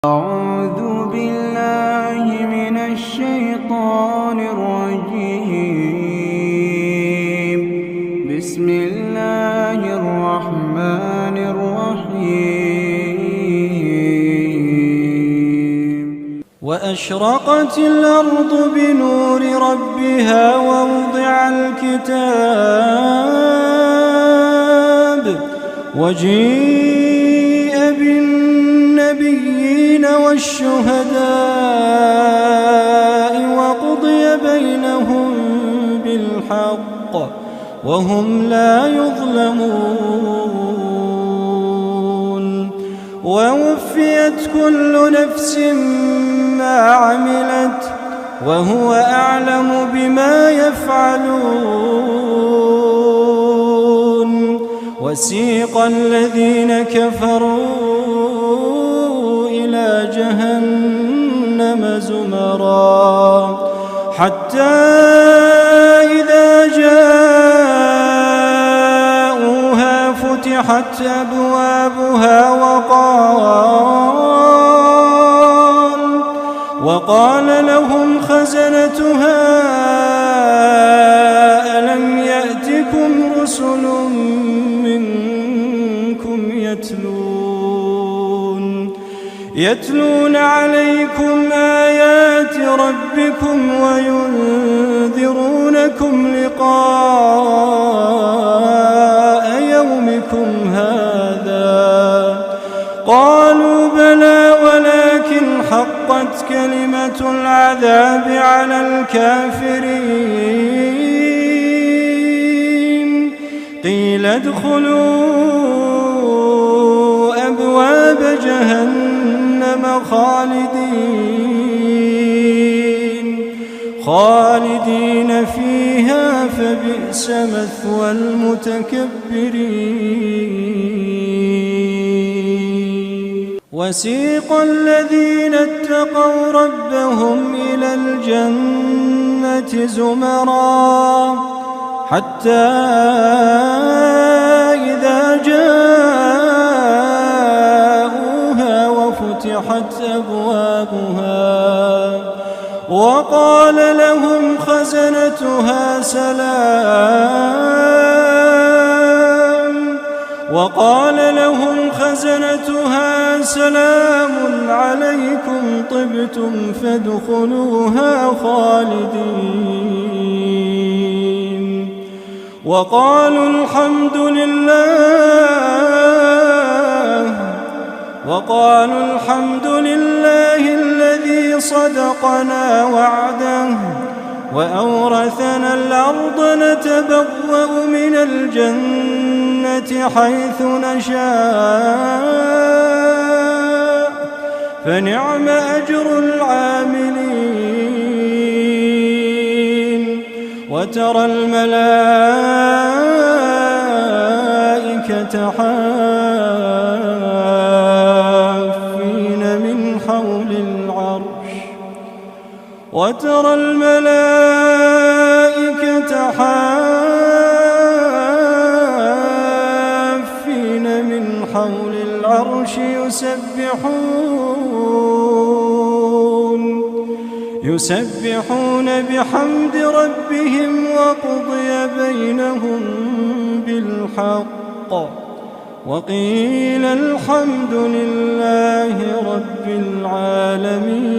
أعوذ بالله من الشيطان الرجيم. بسم الله الرحمن الرحيم. وأشرقت الأرض بنور ربها ووضع الكتاب وجيء بالنبيين والشهداء وقضي بينهم بالحق وهم لا يظلمون. ووفيت كل نفس ما عملت وهو أعلم بما يفعلون. وسيق الذين كفروا إلى جهنم زمرا حتى إذا جاءوها فتحت أبوابها وقال لهم خزنتها ألم يأتكم رسل منكم يتلون عليكم آيات ربكم وينذرونكم لقاء يومكم هذا. قالوا بلى ولكن حقت كلمة العذاب على الكافرين. قيل ادخلوا أبواب جهنم خالدين فيها فبئس مثوى المتكبرين. وسيق الذين اتقوا ربهم إلى الجنة زمرا حتى إذا جاءوها وفتحت أبوابها وقال لهم خزنتها سلام عليكم طبتم فادخلوها خالدين. وقالوا الحمد لله الذي صدقنا وعده وأورثنا الأرض نتبوأ من الجنة حيث نشاء فنعم أجر العاملين. وترى الملائكة حافين من حول العرش يسبحون بحمد ربهم وقضي بينهم بالحق وقيل الحمد لله رب العالمين.